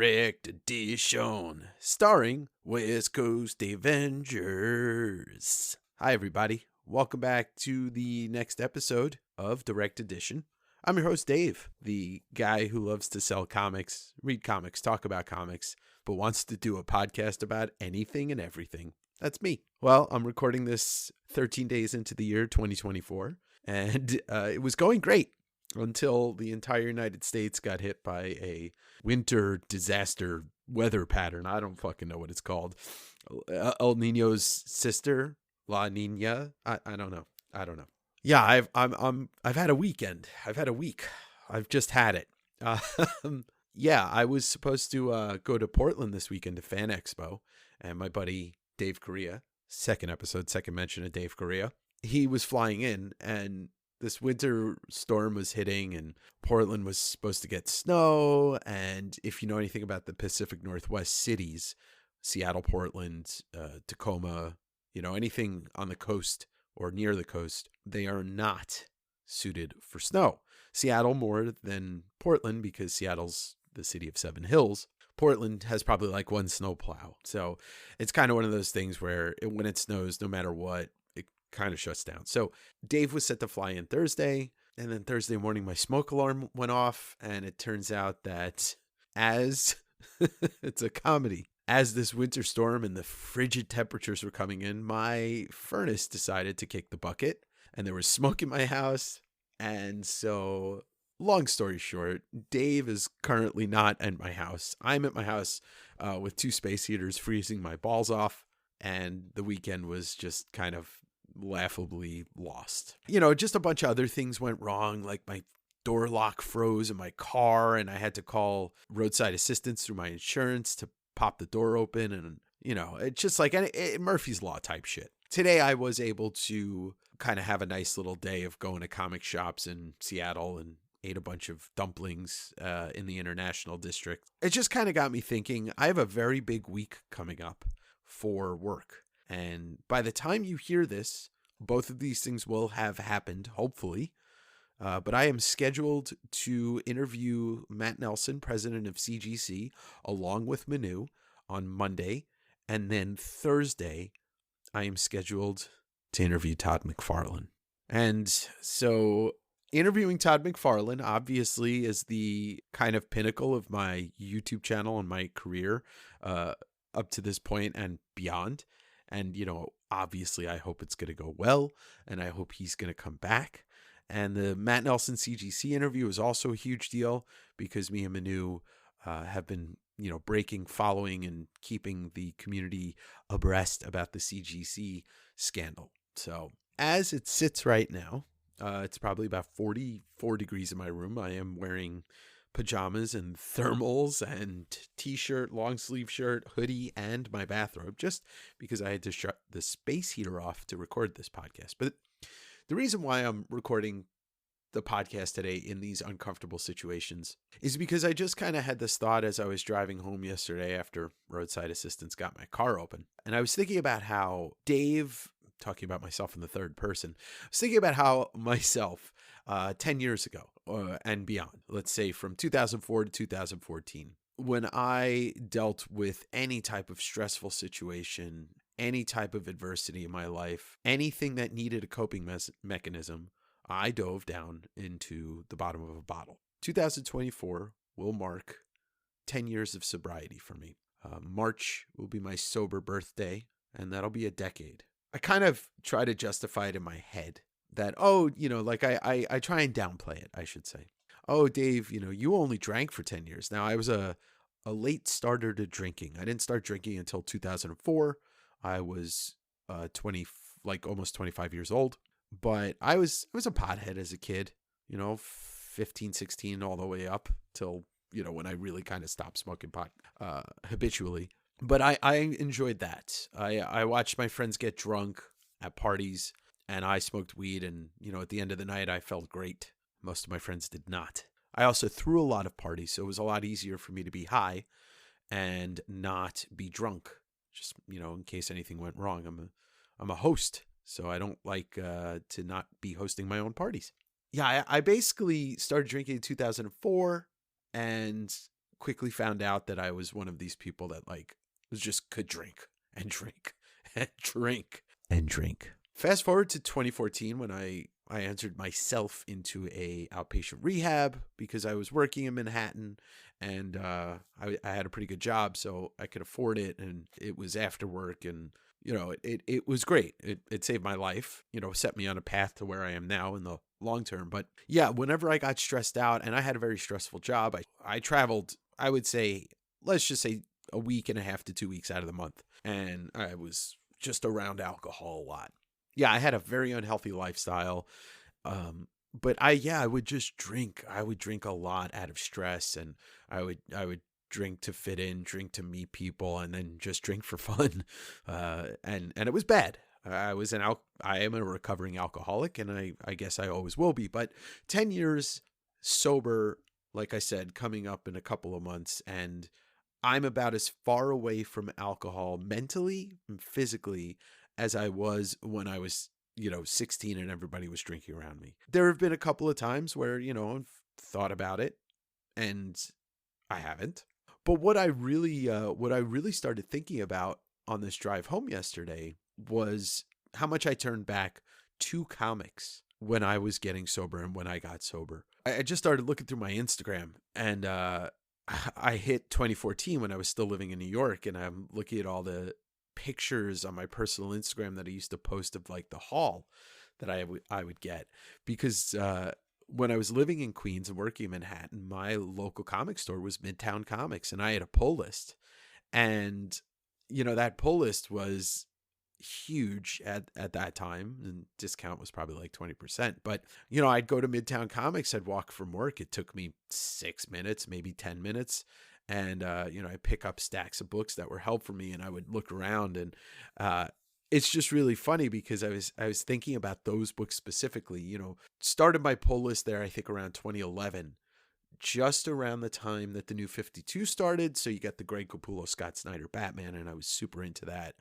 Direct Edition, starring West Coast Davengers. Hi, everybody. Welcome back to the next episode of Direct Edition. I'm your host, Dave, the guy who loves to sell comics, read comics, talk about comics, but wants to do a podcast about anything and everything. That's me. Well, I'm recording this 13 days into the year 2024, and it was going great until the entire United States got hit by a winter disaster weather pattern. I don't fucking know what it's called. El Nino's sister, La Nina. I don't know. Yeah, I've had a weekend. I've had a week. I've just had it. Yeah, I was supposed to go to Portland this weekend to Fan Expo, and my buddy Dave Correa, second mention of Dave Correa, he was flying in, and this winter storm was hitting, and Portland was supposed to get snow. And if you know anything about the Pacific Northwest cities, Seattle, Portland, Tacoma, anything on the coast or near the coast, they are not suited for snow. Seattle more than Portland, because Seattle's the city of seven hills. Portland has probably like one snowplow. So it's kind of one of those things where when it snows, no matter what, kind of shuts down. So Dave was set to fly in Thursday, and then Thursday morning my smoke alarm went off, and it turns out that as it's a comedy, as this winter storm and the frigid temperatures were coming in, my furnace decided to kick the bucket, and there was smoke in my house. And so long story short, Dave is currently not at my house. I'm at my house with two space heaters freezing my balls off, and the weekend was just kind of laughably lost. Just a bunch of other things went wrong, like my door lock froze in my car, and I had to call roadside assistance through my insurance to pop the door open. And it's just like Murphy's Law type shit. Today I was able to kind of have a nice little day of going to comic shops in Seattle and ate a bunch of dumplings in the International District. It just kind of got me thinking, I have a very big week coming up for work. And by the time you hear this, both of these things will have happened, hopefully. But I am scheduled to interview Matt Nelson, president of CGC, along with Manu on Monday. And then Thursday, I am scheduled to interview Todd McFarlane. And so interviewing Todd McFarlane obviously is the kind of pinnacle of my YouTube channel and my career up to this point and beyond. And, obviously I hope it's going to go well, and I hope he's going to come back. And the Matt Nelson CGC interview is also a huge deal because me and Manu have been, following and keeping the community abreast about the CGC scandal. So as it sits right now, it's probably about 44 degrees in my room. I am wearing pajamas and thermals and t-shirt, long sleeve shirt, hoodie, and my bathrobe, just because I had to shut the space heater off to record this podcast. But the reason why I'm recording the podcast today in these uncomfortable situations is because I just kind of had this thought as I was driving home yesterday after roadside assistance got my car open. And I was thinking about how Dave, talking about myself in the third person, I was thinking about how myself 10 years ago and beyond, let's say from 2004 to 2014, when I dealt with any type of stressful situation, any type of adversity in my life, anything that needed a coping mechanism, I dove down into the bottom of a bottle. 2024 will mark 10 years of sobriety for me. March will be my sober birthday, and that'll be a decade. I kind of try to justify it in my head that, I try and downplay it, I should say. Oh, Dave, you only drank for 10 years. Now, I was a late starter to drinking. I didn't start drinking until 2004. I was almost 25 years old. But I was a pothead as a kid, 15, 16, all the way up till, when I really kind of stopped smoking pot habitually. But I enjoyed that. I watched my friends get drunk at parties, and I smoked weed, and, at the end of the night, I felt great. Most of my friends did not. I also threw a lot of parties, so it was a lot easier for me to be high and not be drunk, just, in case anything went wrong. I'm a host, so I don't like to not be hosting my own parties. Yeah, I basically started drinking in 2004 and quickly found out that I was one of these people that like was just could drink and drink and drink and drink. Fast forward to 2014 when I entered myself into a outpatient rehab because I was working in Manhattan, and I had a pretty good job, so I could afford it, and it was after work, and it was great. It saved my life, set me on a path to where I am now in the long term. But yeah, whenever I got stressed out, and I had a very stressful job, I traveled, I would say, let's just say a week and a half to 2 weeks out of the month. And I was just around alcohol a lot. Yeah, I had a very unhealthy lifestyle. But I would just drink. I would drink a lot out of stress, and I would drink to fit in, drink to meet people, and then just drink for fun. And it was bad. I am a recovering alcoholic, and I guess I always will be. But 10 years sober, like I said, coming up in a couple of months, and I'm about as far away from alcohol mentally and physically as I was when I was 16 and everybody was drinking around me. There have been a couple of times where, I've thought about it, and I haven't. But what I really started thinking about on this drive home yesterday was how much I turned back to comics when I was getting sober and when I got sober. I just started looking through my Instagram, and I hit 2014 when I was still living in New York, and I'm looking at all the pictures on my personal Instagram that I used to post of like the haul that I would get, because when I was living in Queens and working in Manhattan, my local comic store was Midtown Comics, and I had a pull list, and that pull list was huge at that time, and discount was probably like 20%. But I'd go to Midtown Comics, I'd walk from work, it took me 6 minutes, maybe 10 minutes, and I'd pick up stacks of books that were helpful for me, and I would look around, and it's just really funny because I was thinking about those books specifically. Started my pull list there, I think around 2011, just around the time that the New 52 started. So you got the Greg Capullo, Scott Snyder Batman, and I was super into that.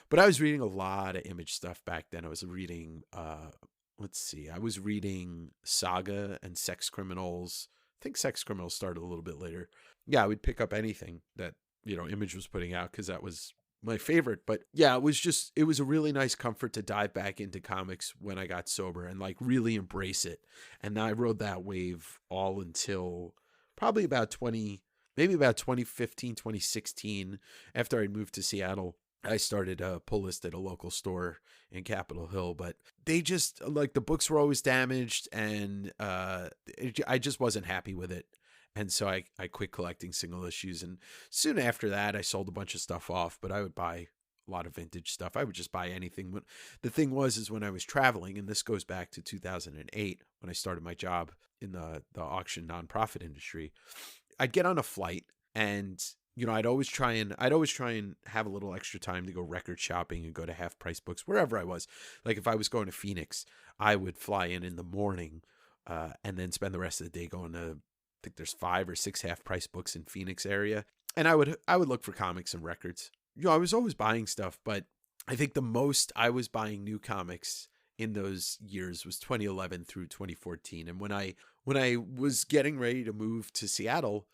But I was reading a lot of Image stuff back then. I was reading, I was reading Saga and Sex Criminals. I think Sex Criminals started a little bit later. Yeah, I would pick up anything that, Image was putting out because that was my favorite. But yeah, it was a really nice comfort to dive back into comics when I got sober and like really embrace it. And I rode that wave all until probably about 2015, 2016, after I moved to Seattle. I started a pull list at a local store in Capitol Hill, but they just like the books were always damaged, and I just wasn't happy with it. And so I quit collecting single issues. And soon after that, I sold a bunch of stuff off, but I would buy a lot of vintage stuff. I would just buy anything. The thing is when I was traveling, and this goes back to 2008, when I started my job in the auction nonprofit industry, I'd get on a flight, and I'd always try and have a little extra time to go record shopping and go to Half Price Books wherever I was. Like if I was going to Phoenix, I would fly in the morning, and then spend the rest of the day going to, I think there's 5 or 6 Half Price Books in Phoenix area, and I would look for comics and records. I was always buying stuff, but I think the most I was buying new comics in those years was 2011 through 2014. And when I was getting ready to move to Seattle,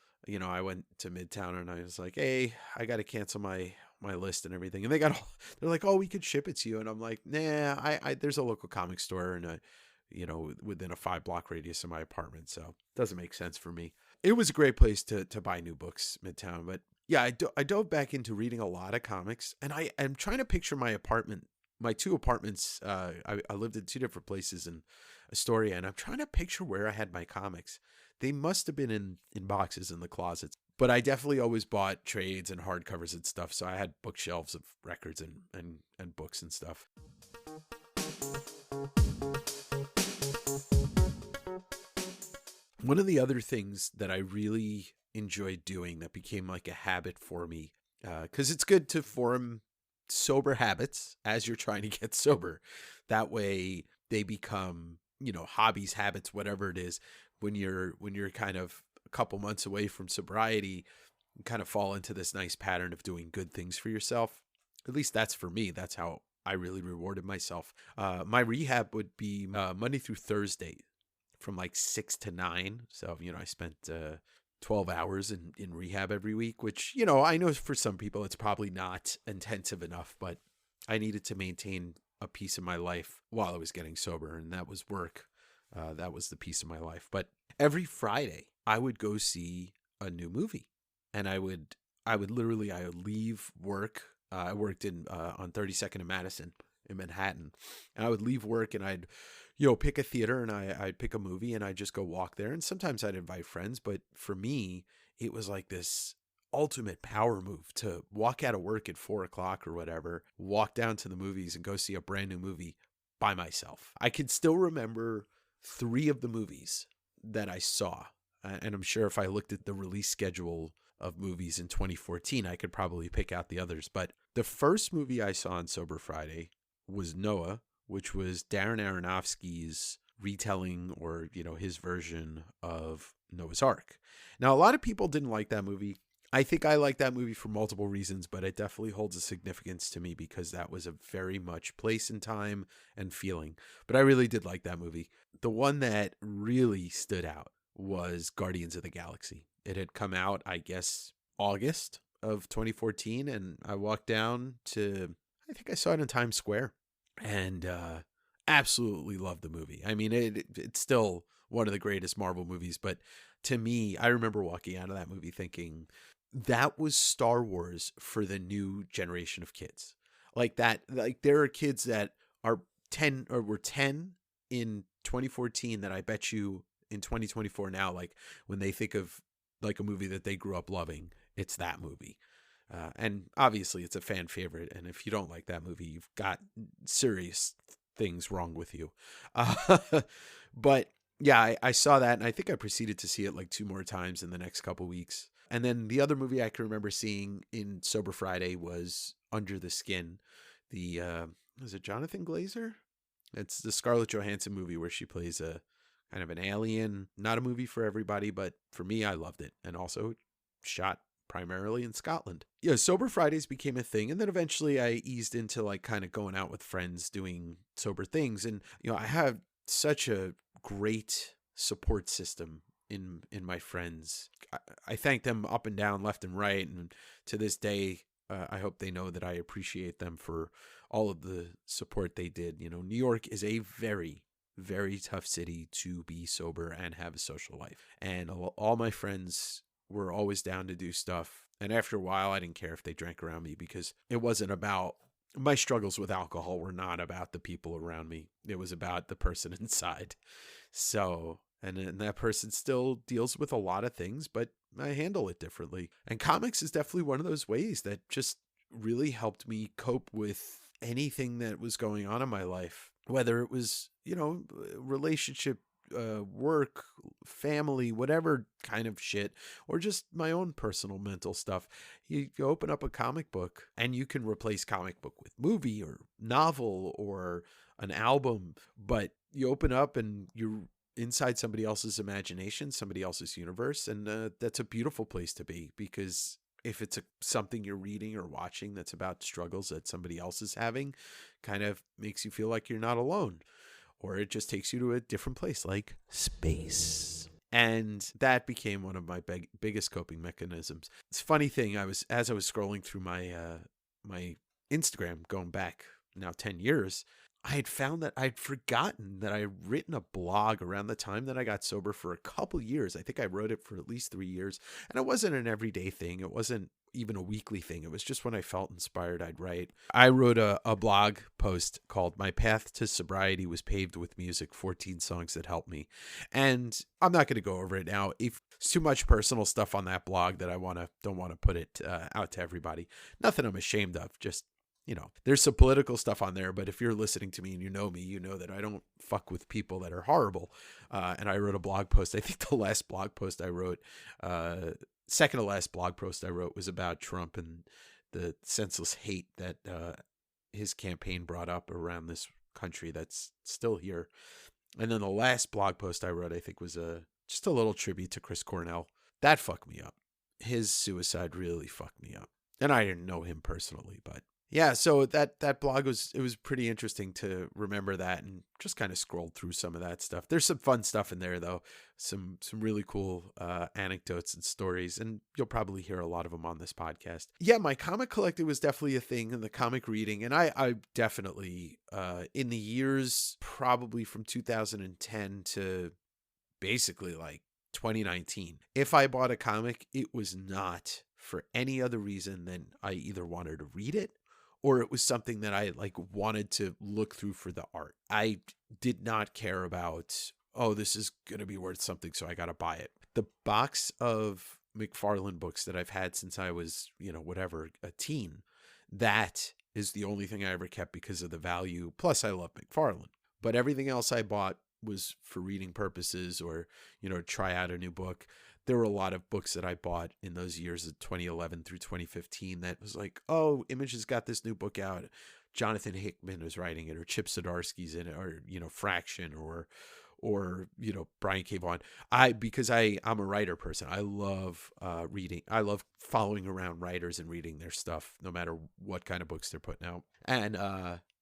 I went to Midtown, and I was like, hey, I got to cancel my list and everything. And they're like, oh, we could ship it to you. And I'm like, nah, there's a local comic store and within a 5-block radius of my apartment. So it doesn't make sense for me. It was a great place to buy new books, Midtown. But yeah, I dove back into reading a lot of comics, and I am trying to picture my apartment, my 2 apartments. I lived in 2 different places in Astoria, and I'm trying to picture where I had my comics. They must have been in boxes in the closets, but I definitely always bought trades and hardcovers and stuff. So I had bookshelves of records and books and stuff. One of the other things that I really enjoyed doing that became like a habit for me, because it's good to form sober habits as you're trying to get sober. That way they become, hobbies, habits, whatever it is. When you're kind of a couple months away from sobriety, you kind of fall into this nice pattern of doing good things for yourself. At least that's for me. That's how I really rewarded myself. My rehab would be Monday through Thursday from like 6 to 9. So, I spent 12 hours in rehab every week, which, you know, I know for some people it's probably not intensive enough, but I needed to maintain a piece of my life while I was getting sober, and that was work. That was the piece of my life. But every Friday, I would go see a new movie, and I would leave work. I worked in on 32nd and Madison in Manhattan, and I would leave work and I'd, you know, pick a theater, and I'd pick a movie, and I'd just go walk there. And sometimes I'd invite friends, but for me, it was like this ultimate power move to walk out of work at 4 o'clock or whatever, walk down to the movies and go see a brand new movie by myself. I can still remember 3 of the movies that I saw. And I'm sure if I looked at the release schedule of movies in 2014, I could probably pick out the others. But the first movie I saw on Sober Friday was Noah, which was Darren Aronofsky's retelling, or, you know, his version of Noah's Ark. Now, a lot of people didn't like that movie. I think I like that movie for multiple reasons, but it definitely holds a significance to me because that was a very much place and time and feeling. But I really did like that movie. The one that really stood out was Guardians of the Galaxy. It had come out, I guess, August of 2014, and I walked down to, I think I saw it in Times Square, and absolutely loved the movie. I mean, it's still one of the greatest Marvel movies, but to me, I remember walking out of that movie thinking that was Star Wars for the new generation of kids. Like that, like there are kids that are 10 or were 10 in 2014 that I bet you in 2024 now, like when they think of like a movie that they grew up loving, it's that movie. And obviously it's a fan favorite. And if you don't like that movie, you've got serious things wrong with you. But yeah, I saw that, and I think I proceeded to see it like 2 more times in the next couple weeks. And then the other movie I can remember seeing in Sober Friday was Under the Skin. Was it Jonathan Glazer? It's the Scarlett Johansson movie where she plays a kind of an alien. Not a movie for everybody, but for me, I loved it. And also shot primarily in Scotland. Yeah, Sober Fridays became a thing. And then eventually I eased into like kind of going out with friends doing sober things. And, you know, I have such a great support system in my friends. I thank them up and down, left and right. And to this day, I hope they know that I appreciate them for all of the support they did. You know, New York is a very, very tough city to be sober and have a social life. And all my friends were always down to do stuff. And after a while, I didn't care if they drank around me because it wasn't about, my struggles with alcohol were not about the people around me. It was about the person inside. So, and that person still deals with a lot of things, but I handle it differently. And comics is definitely one of those ways that just really helped me cope with anything that was going on in my life, whether it was, you know, relationship, work, family, whatever kind of shit, or just my own personal mental stuff. You open up a comic book and you can replace comic book with movie or novel or an album, but you open up and you're inside somebody else's imagination, somebody else's universe. And that's a beautiful place to be, because if it's something you're reading or watching that's about struggles that somebody else is having, kind of makes you feel like you're not alone. Or it just takes you to a different place, like space. And that became one of my biggest coping mechanisms. It's a funny thing. As I was scrolling through my my Instagram, going back now 10 years, I had found that I'd forgotten that I had written a blog around the time that I got sober for a couple years. I think I wrote it for at least 3 years. And it wasn't an everyday thing. It wasn't even a weekly thing. It was just when I felt inspired, I'd write. I wrote a blog post called "My Path to Sobriety Was Paved with Music, 14 Songs That Helped Me." And I'm not going to go over it now. If it's too much personal stuff on that blog that I don't want to put it out to everybody. Nothing I'm ashamed of, just, you know, there's some political stuff on there, but if you're listening to me and you know me, you know that I don't fuck with people that are horrible. And I wrote a blog post. I think the last blog post I wrote, second to last blog post I wrote, was about Trump and the senseless hate that his campaign brought up around this country that's still here. And then the last blog post I wrote, I think, was just a little tribute to Chris Cornell. That fucked me up. His suicide really fucked me up. And I didn't know him personally, but Yeah, so that blog was pretty interesting to remember that, and just kind of scrolled through some of that stuff. There's some fun stuff in there though, some really cool anecdotes and stories, and you'll probably hear a lot of them on this podcast. Yeah, my comic collecting was definitely a thing, and the comic reading, and I definitely in the years probably from 2010 to basically like 2019, if I bought a comic, it was not for any other reason than I either wanted to read it or it was something that I like wanted to look through for the art. I did not care about, oh, this is going to be worth something, so I got to buy it. The box of McFarlane books that I've had since I was, whatever, a teen, that is the only thing I ever kept because of the value. Plus, I love McFarlane. But everything else I bought was for reading purposes or, try out a new book. There were a lot of books that I bought in those years of 2011 through 2015 that was like, oh, Image has got this new book out. Jonathan Hickman is writing it, or Chip Zdarsky's in it, or, Fraction, or Brian K. Vaughan. Because I'm a writer person. I love reading. I love following around writers and reading their stuff, no matter what kind of books they're putting out. And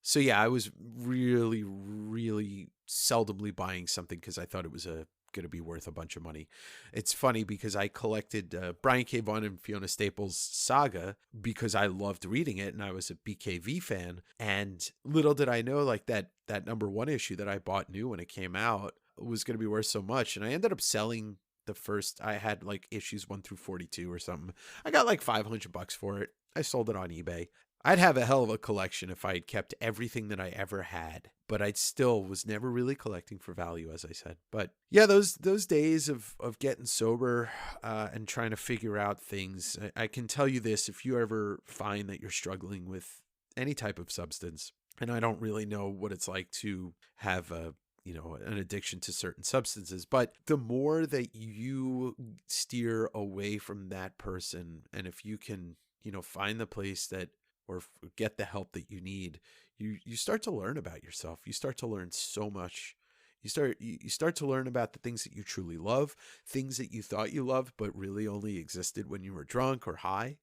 so yeah, I was really, really seldomly buying something because I thought it was going to be worth a bunch of money. It's funny because I collected Brian K. Vaughan and Fiona Staples' saga because I loved reading it and I was a BKV fan. And little did I know, like that number one issue that I bought new when it came out was going to be worth so much. And I ended up selling the first. I had like issues 1 through 42 or something. I got like $500 for it. I sold it on eBay. I'd have a hell of a collection if I had kept everything that I ever had, but I still was never really collecting for value, as I said. But yeah, those days of getting sober and trying to figure out things, I can tell you this, if you ever find that you're struggling with any type of substance, and I don't really know what it's like to have an addiction to certain substances, but the more that you steer away from that person, and if you can, find the place that, or get the help that you need, you start to learn about yourself. You start to learn so much. You start to learn about the things that you truly love, things that you thought you loved, but really only existed when you were drunk or high.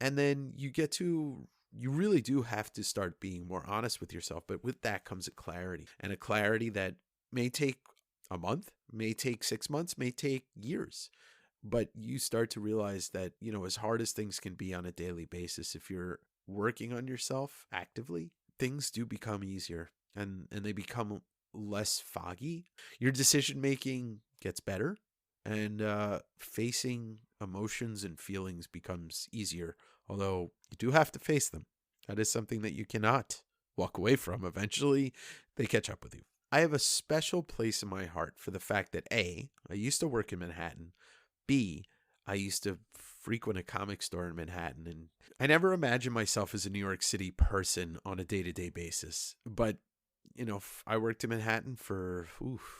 And then you really do have to start being more honest with yourself. But with that comes a clarity, and a clarity that may take a month, may take 6 months, may take years. But you start to realize that, as hard as things can be on a daily basis, if you're working on yourself actively, things do become easier and they become less foggy. Your decision making gets better, and facing emotions and feelings becomes easier, although you do have to face them. That is something that you cannot walk away from. Eventually, they catch up with you. I have a special place in my heart for the fact that A, I used to work in Manhattan. B, I used to frequent a comic store in Manhattan, and I never imagined myself as a New York City person on a day-to-day basis. But, I worked in Manhattan for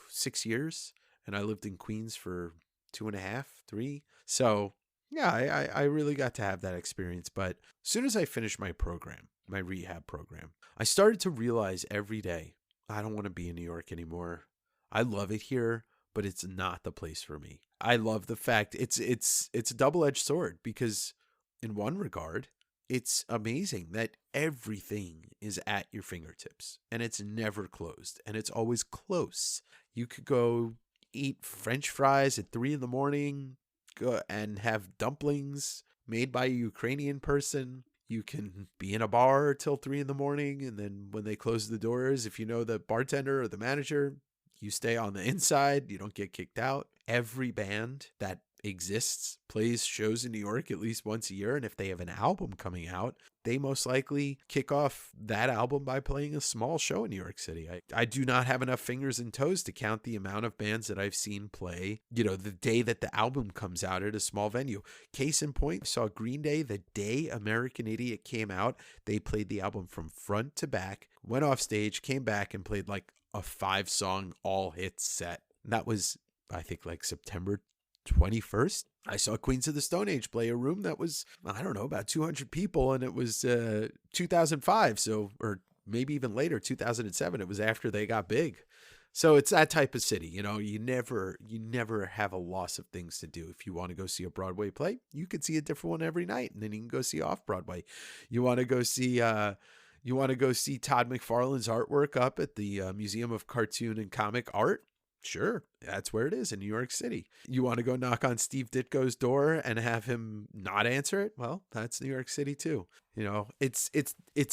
6 years, and I lived in Queens for 2.5, 3. So, yeah, I really got to have that experience. But as soon as I finished my program, my rehab program, I started to realize every day, I don't want to be in New York anymore. I love it here, but it's not the place for me. I love the fact it's a double-edged sword, because in one regard, it's amazing that everything is at your fingertips and it's never closed and it's always close. You could go eat French fries at 3 a.m, go and have dumplings made by a Ukrainian person. You can be in a bar till 3 a.m, and then when they close the doors, if you know the bartender or the manager, you stay on the inside. You don't get kicked out. Every band that exists plays shows in New York at least once a year. And if they have an album coming out, they most likely kick off that album by playing a small show in New York City. I do not have enough fingers and toes to count the amount of bands that I've seen play, the day that the album comes out at a small venue. Case in point, I saw Green Day the day American Idiot came out. They played the album from front to back, went off stage, came back and played like a 5-song all hits set. And that was, I think, like September 21st. I saw Queens of the Stone Age play a room that was, I don't know, about 200 people, and it was 2005, so, or maybe even later, 2007. It was after they got big. So it's that type of city, you never have a loss of things to do. If you want to go see a Broadway play, you could see a different one every night, and then you can go see off Broadway. You want to go see Todd McFarlane's artwork up at the Museum of Cartoon and Comic Art? Sure, that's where it is in New York City. You want to go knock on Steve Ditko's door and have him not answer it? Well, that's New York City too. It's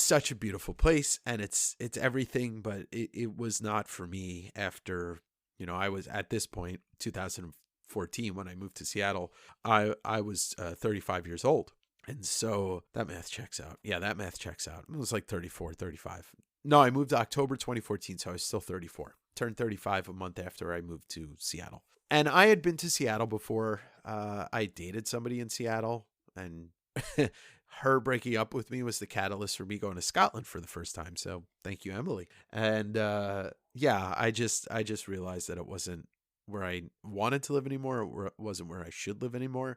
such a beautiful place, and it's everything, but it was not for me after, I was at this point, 2014, when I moved to Seattle, I was 35 years old. And so that math checks out. Yeah, that math checks out. It was like 34, 35. No, I moved October 2014, so I was still 34. Turned 35 a month after I moved to Seattle. And I had been to Seattle before. I dated somebody in Seattle, and her breaking up with me was the catalyst for me going to Scotland for the first time. So thank you, Emily. And I just realized that it wasn't where I wanted to live anymore. It wasn't where I should live anymore.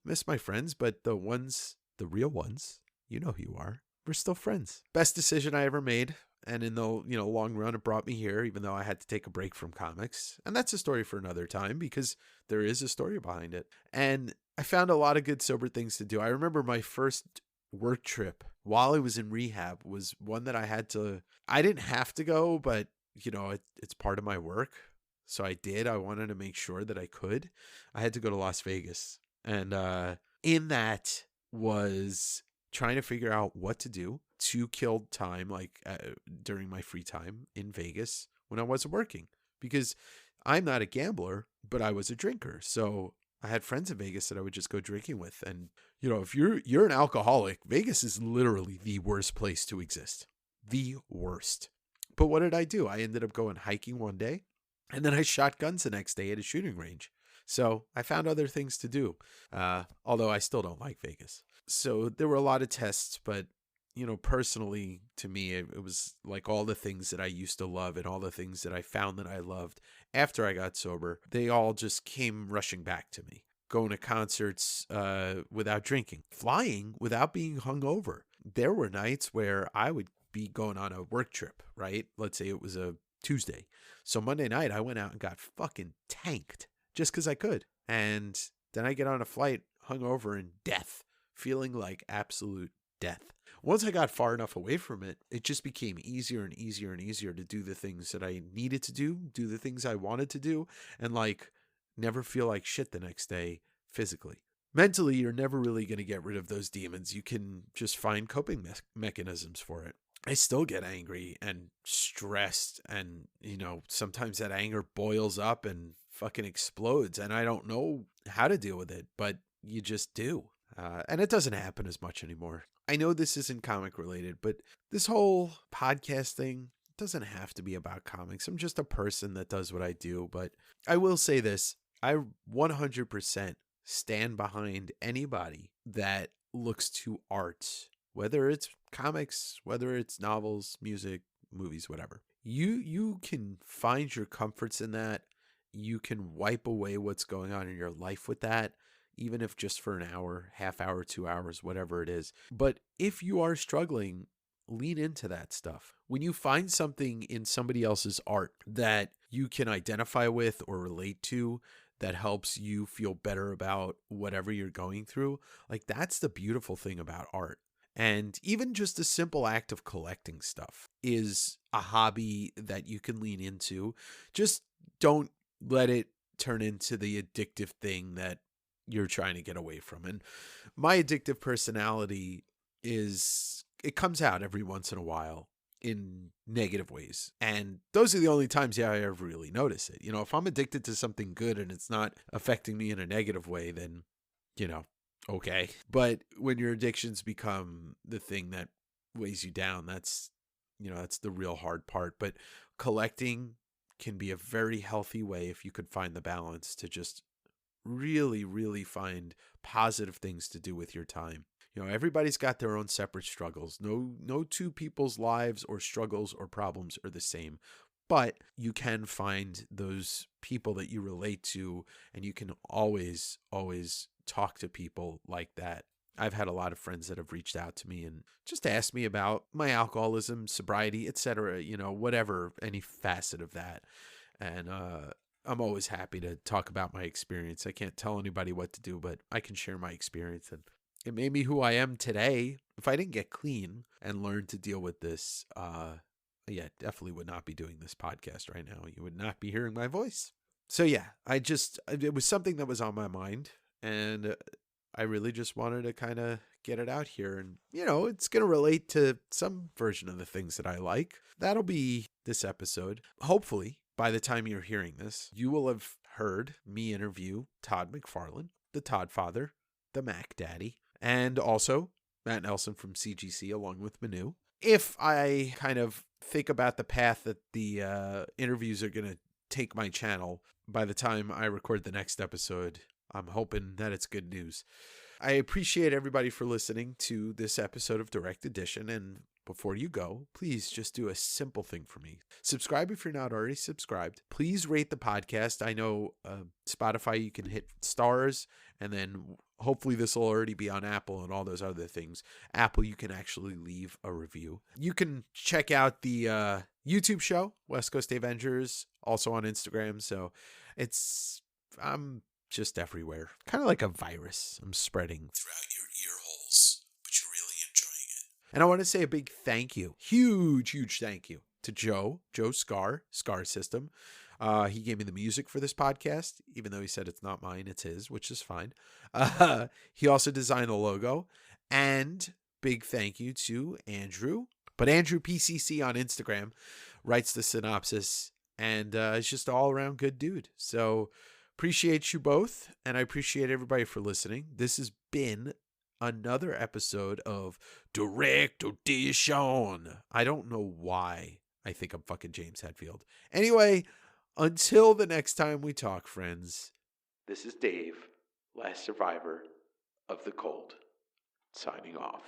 Miss my friends, but the real ones, who you are, we're still friends. Best decision I ever made. And in the long run, it brought me here, even though I had to take a break from comics. And that's a story for another time, because there is a story behind it. And I found a lot of good sober things to do. I remember my first work trip while I was in rehab was one that I didn't have to go, but it's part of my work. So I did. I wanted to make sure that I could. I had to go to Las Vegas. And in that was trying to figure out what to do to kill time, during my free time in Vegas when I wasn't working. Because I'm not a gambler, but I was a drinker. So I had friends in Vegas that I would just go drinking with. And, if you're an alcoholic, Vegas is literally the worst place to exist. The worst. But what did I do? I ended up going hiking one day. And then I shot guns the next day at a shooting range. So I found other things to do, although I still don't like Vegas. So there were a lot of tests, but, personally, to me, it was like all the things that I used to love and all the things that I found that I loved after I got sober, they all just came rushing back to me. Going to concerts without drinking, flying without being hungover. There were nights where I would be going on a work trip, right? Let's say it was a Tuesday. So Monday night, I went out and got fucking tanked just because I could. And then I get on a flight hungover and death, feeling like absolute death. Once I got far enough away from it, it just became easier and easier and easier to do the things that I needed to do the things I wanted to do, and never feel like shit the next day physically. Mentally, you're never really going to get rid of those demons. You can just find coping mechanisms for it. I still get angry and stressed, and, sometimes that anger boils up and fucking explodes, and I don't know how to deal with it, but you just do. And it doesn't happen as much anymore. I know this isn't comic related, but this whole podcast thing doesn't have to be about comics. I'm just a person that does what I do, but I will say this. I 100% stand behind anybody that looks to art, whether it's comics, whether it's novels, music, movies, whatever. You can find your comforts in that. You can wipe away what's going on in your life with that, even if just for an hour, half hour, 2 hours, whatever it is. But if you are struggling, lean into that stuff. When you find something in somebody else's art that you can identify with or relate to, that helps you feel better about whatever you're going through, that's the beautiful thing about art. And even just a simple act of collecting stuff is a hobby that you can lean into. Just don't let it turn into the addictive thing that you're trying to get away from. And my addictive personality it comes out every once in a while in negative ways. And those are the only times I ever really notice it. If I'm addicted to something good and it's not affecting me in a negative way, then, okay. But when your addictions become the thing that weighs you down, that's the real hard part. But collecting can be a very healthy way, if you could find the balance, to just really, really find positive things to do with your time. Everybody's got their own separate struggles. No two people's lives or struggles or problems are the same, but you can find those people that you relate to, and you can always talk to people like that I've had a lot of friends that have reached out to me and just asked me about my alcoholism, sobriety, etc., whatever, any facet of that. And I'm always happy to talk about my experience. I can't tell anybody what to do, but I can share my experience. And it made me who I am today. If I didn't get clean and learn to deal with this, yeah, definitely would not be doing this podcast right now. You would not be hearing my voice. So yeah, it was something that was on my mind, and I really just wanted to kind of get it out here. And, it's going to relate to some version of the things that I like. That'll be this episode. Hopefully, by the time you're hearing this, you will have heard me interview Todd McFarlane, the Todd Father, the Mac Daddy, and also Matt Nelson from CGC along with Manu. If I kind of think about the path that the interviews are going to take my channel by the time I record the next episode, I'm hoping that it's good news. I appreciate everybody for listening to this episode of Direct Edition. And before you go, please just do a simple thing for me. Subscribe if you're not already subscribed. Please rate the podcast. I know Spotify, you can hit stars, and then hopefully this will already be on Apple and all those other things. Apple, you can actually leave a review. You can check out the YouTube show, West Coast Davengers, also on Instagram. So I'm just everywhere. Kind of like a virus. I'm spreading throughout your ear holes, but you're really enjoying it. And I want to say a big thank you, huge thank you to Joe Scar System. He gave me the music for this podcast, even though he said it's not mine, it's his, which is fine. He also designed the logo. And big thank you to Andrew. But Andrew PCC on Instagram writes the synopsis, and is just all around good dude. So appreciate you both, and I appreciate everybody for listening. This has been another episode of Direct Edition. I don't know why I think I'm fucking James Hetfield. Anyway, until the next time we talk, friends, this is Dave, last survivor of the cold, signing off.